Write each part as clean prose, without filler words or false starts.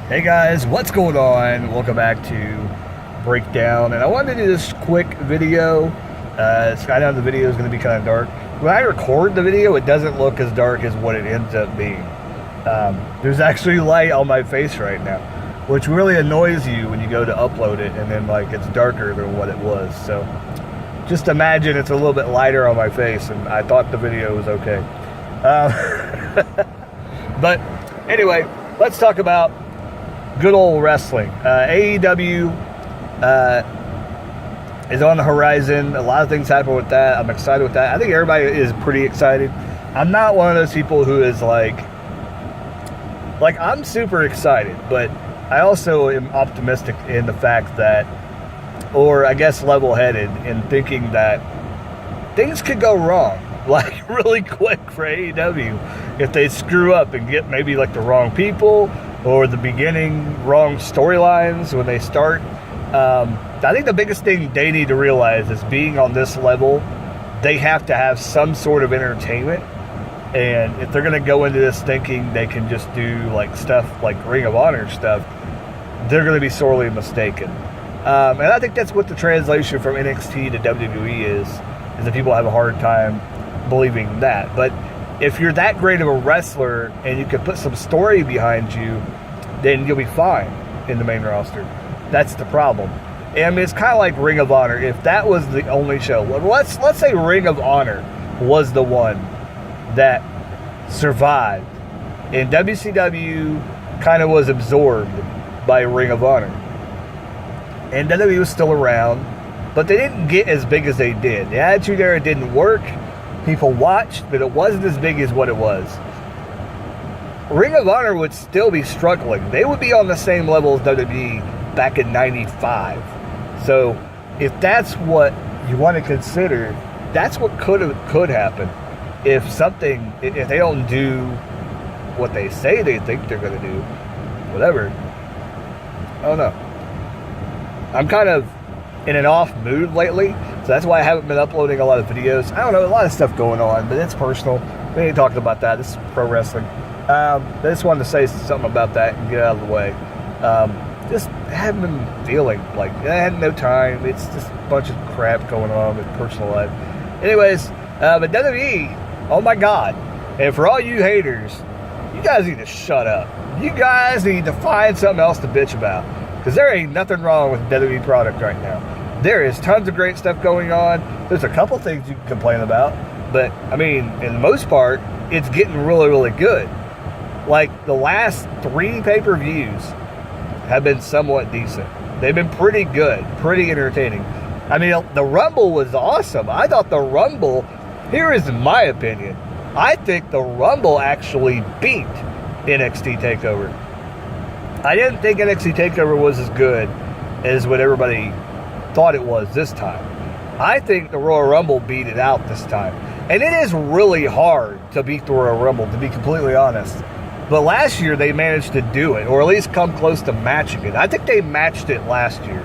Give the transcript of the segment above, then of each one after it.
Hey guys, what's going on? Welcome back to Breakdown, and I wanted to do this quick video. I know the video is going to be kind of dark. When I record the video, it doesn't look as dark as what it ends up being. There's actually light on my face right now, which really annoys you when you go to upload it, and then like it's darker than what it was. So just imagine it's a little bit lighter on my face, and I thought the video was okay. But anyway, let's talk about good old wrestling. AEW is on the horizon. A lot of things happen with that. I'm excited with that. I think everybody is pretty excited. I'm not one of those people who is like I'm super excited, but I also am optimistic in the fact that, or I guess level-headed in thinking that things could go wrong, like really quick for AEW if they screw up and get maybe like the wrong people, or the beginning wrong storylines when they start. I think the biggest thing they need to realize is being on this level, they have to have some sort of entertainment. And if they're going to go into this thinking they can just do like stuff like Ring of Honor stuff, they're going to be sorely mistaken. And I think that's what the translation from NXT to WWE is that people have a hard time believing that. But if you're that great of a wrestler and you can put some story behind you, then you'll be fine in the main roster. That's the problem. And I mean, it's kind of like Ring of Honor. If that was the only show, let's say Ring of Honor was the one that survived, and WCW kind of was absorbed by Ring of Honor, and WWE was still around, but they didn't get as big as they did. The Attitude Era didn't work. People watched, but it wasn't as big as what it was. Ring of Honor would still be struggling. They would be on the same level as WWE back in '95. So if that's what you want to consider, that's what could happen. If they don't do what they say they think they're going to do, whatever. I don't know. I'm kind of in an off mood lately, so that's why I haven't been uploading a lot of videos. I don't know, a lot of stuff going on, but it's personal. We ain't talking about that. This is pro wrestling. I just wanted to say something about that and get out of the way. Just haven't been feeling like I had no time. It's just a bunch of crap going on with personal life. Anyways, but WWE, oh my God. And for all you haters, you guys need to shut up. You guys need to find something else to bitch about, because there ain't nothing wrong with WWE product right now. There is tons of great stuff going on. There's a couple things you can complain about, but I mean, in the most part, it's getting really, really good. Like the last 3 pay-per-views have been somewhat decent. They've been pretty good, pretty entertaining. I mean, the Rumble was awesome. I thought the Rumble, here is my opinion, I think the Rumble actually beat NXT TakeOver. I didn't think NXT TakeOver was as good as what everybody thought it was this time. I think the Royal Rumble beat it out this time. And it is really hard to beat the Royal Rumble, to be completely honest. But last year they managed to do it, or at least come close to matching it. I think they matched it last year.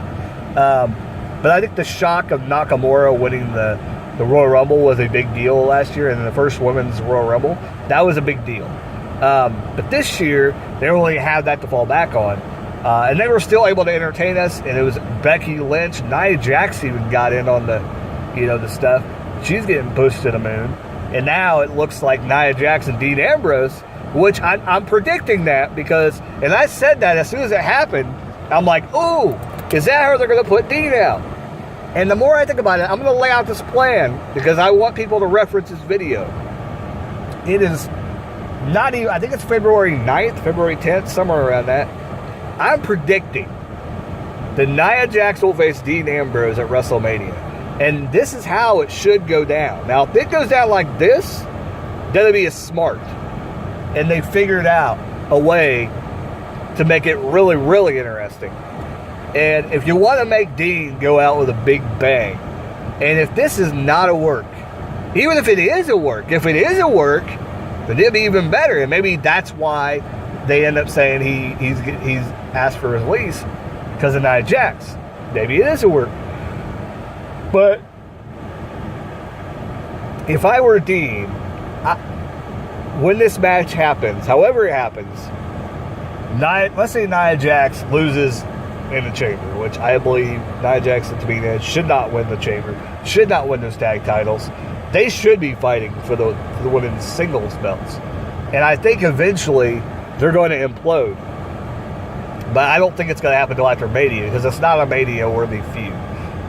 But I think the shock of Nakamura winning the Royal Rumble was a big deal last year, and the first women's Royal Rumble, that was a big deal. But this year, they only had that to fall back on. And they were still able to entertain us, and it was Becky Lynch. Nia Jax even got in on the stuff. She's getting pushed to the moon. And now it looks like Nia Jax and Dean Ambrose, which I'm predicting that because, and I said that as soon as it happened, I'm like, ooh, is that how they're going to put Dean out? And the more I think about it, I'm going to lay out this plan because I want people to reference this video. It is not even, I think it's February 9th, February 10th, somewhere around that. I'm predicting that Nia Jax will face Dean Ambrose at WrestleMania. And this is how it should go down. Now, if it goes down like this, WWE is smart. And they figured out a way to make it really, really interesting. And if you want to make Dean go out with a big bang, and if this is not a work, even if it is a work, then it'd be even better. And maybe that's why they end up saying he's asked for his release because of Nia Jax. Maybe it is a work. But if I were Dean, when this match happens, however it happens, let's say Nia Jax loses in the chamber, which I believe Nia Jax and Tamina should not win the chamber, should not win those tag titles. They should be fighting for the women's singles belts. And I think eventually they're going to implode. But I don't think it's going to happen until after Mania, because it's not a Mania-worthy feud.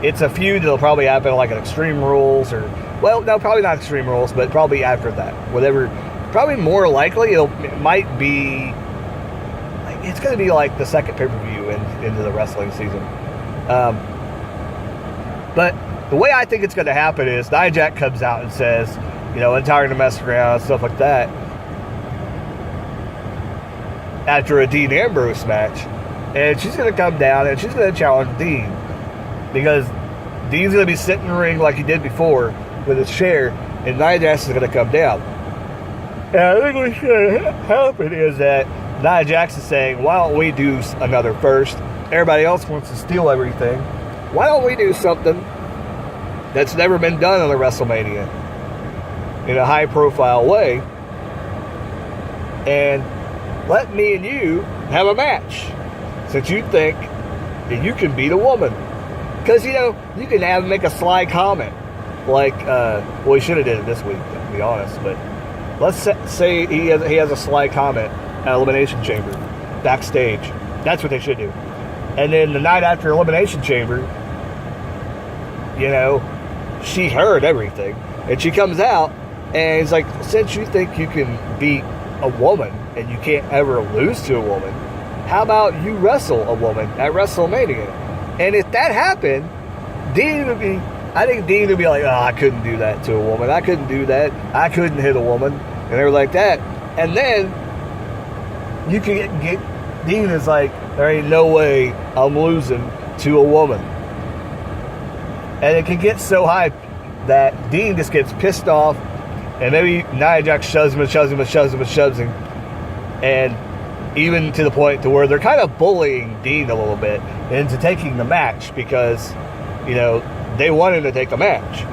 It's a feud that'll probably happen like an Extreme Rules, or, well, no, probably not Extreme Rules, but probably after that. Whatever, probably more likely, it might be, it's going to be like the second pay-per-view into the wrestling season. But the way I think it's going to happen is Nia Jax comes out and says, you know, I'm tired of messing around and stuff like that, after a Dean Ambrose match. And she's going to come down and she's going to challenge Dean. Because Dean's going to be sitting in the ring like he did before with his chair, and Nia Jax is going to come down. And I think what's going to happen is that Nia Jax is saying, why don't we do another first? Everybody else wants to steal everything. Why don't we do something that's never been done on a WrestleMania in a high-profile way, and let me and you have a match, since you think that you can beat a woman. Because, you know, you can make a sly comment. Like, well, he should have did it this week, to be honest. But let's say he has a sly comment at Elimination Chamber, backstage. That's what they should do. And then the night after Elimination Chamber, you know, she heard everything. And she comes out, and it's like, since you think you can beat a woman, and you can't ever lose to a woman, how about you wrestle a woman at WrestleMania? And if that happened, I think Dean would be like, oh, I couldn't do that to a woman. I couldn't do that. I couldn't hit a woman. And they were like that. And then you can get Dean is like, there ain't no way I'm losing to a woman. And it can get so high that Dean just gets pissed off, and maybe Nia Jax shoves him. And even to the point to where they're kind of bullying Dean a little bit into taking the match, because, you know, they want him to take the match.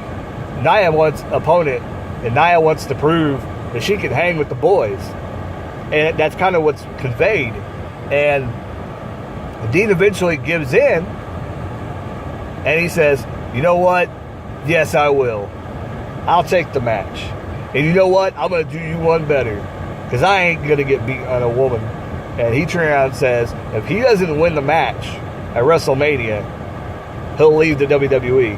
Nia wants opponent, and Nia wants to prove that she can hang with the boys. And that's kind of what's conveyed. And Dean eventually gives in, and he says, you know what? Yes, I will. I'll take the match. And you know what? I'm going to do you one better, because I ain't going to get beat on a woman. And he turns around and says, if he doesn't win the match at WrestleMania, he'll leave the WWE.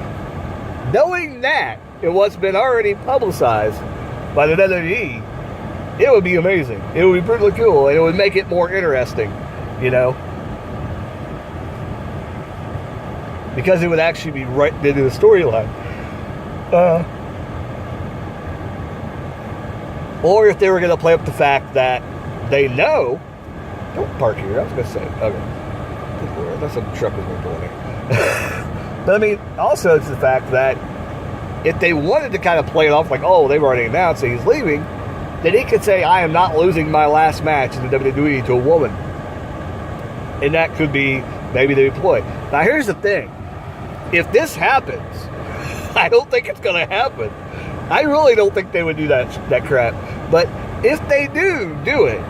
Knowing that, and what's been already publicized by the WWE, it would be amazing. It would be pretty cool, and it would make it more interesting, you know? Because it would actually be right into the storyline. Or if they were going to play up the fact that they know, don't park here, I was going to say, okay, that's some truck is going to But I mean, also it's the fact that if they wanted to kind of play it off like, oh, they've already announced that he's leaving, then he could say, I am not losing my last match in the WWE to a woman. And that could be maybe the ploy. Now here's the thing. If this happens, I don't think it's going to happen. I really don't think they would do that crap. But if they do it,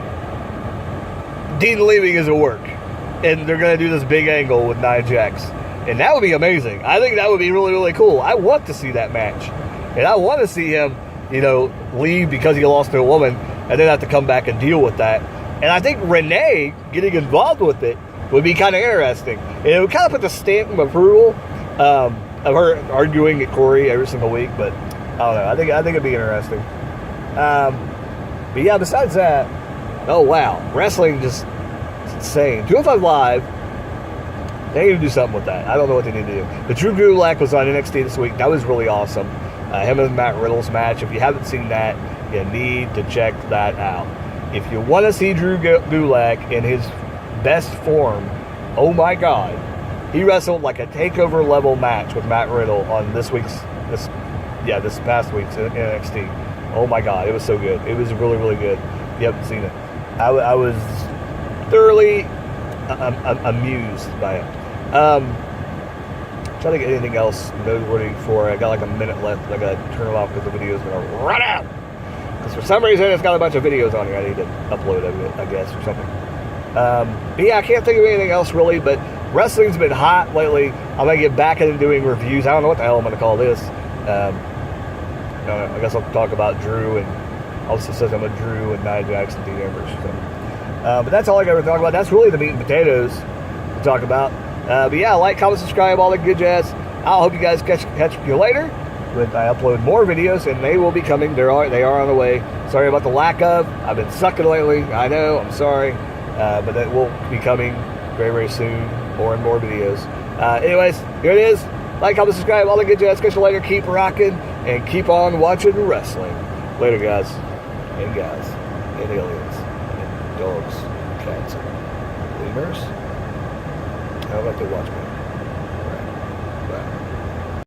Dean leaving is a work. And they're going to do this big angle with Nia Jax. And that would be amazing. I think that would be really, really cool. I want to see that match. And I want to see him, you know, leave because he lost to a woman and then have to come back and deal with that. And I think Renee getting involved with it would be kind of interesting. And it would kind of put the stamp of approval of her arguing at Corey every single week. But I don't know. I think it'd be interesting. But yeah, besides that, oh wow, wrestling just insane. 205 Live, they need to do something with that. I don't know what they need to do. But Drew Gulak was on NXT this week. That was really awesome. Him and Matt Riddle's match. If you haven't seen that, you need to check that out. If you want to see Drew Gulak in his best form, oh my God, he wrestled like a takeover level match with Matt Riddle on this past week's NXT. Oh my God, it was so good. It was really, really good. If you haven't seen it, I was thoroughly amused by it. Trying to get anything else noteworthy for it. I got like a minute left. I gotta turn it off because the video is gonna run out. Because for some reason it's got a bunch of videos on here I need to upload of it, I guess, or something. But yeah, I can't think of anything else really, but wrestling's been hot lately. I'm going to get back into doing reviews. I don't know what the hell I'm going to call this. I guess I'll talk about Drew, and also says I'm a Drew and Nia Jackson, Dean Ambrose. But that's all I got to talk about. That's really the meat and potatoes to talk about. But yeah, like, comment, subscribe, all that good jazz. I hope you guys catch you later when I upload more videos, and they will be coming. They are on the way. Sorry about the lack of. I've been sucking lately. I know. I'm sorry. But that will be coming very, very soon. More and more videos. Anyways, here it is. Like, comment, subscribe, all the good jazz. Catch you later. Keep rocking and keep on watching wrestling. Later, guys and gals and aliens and dogs, cats, lemurs. How about they watch me?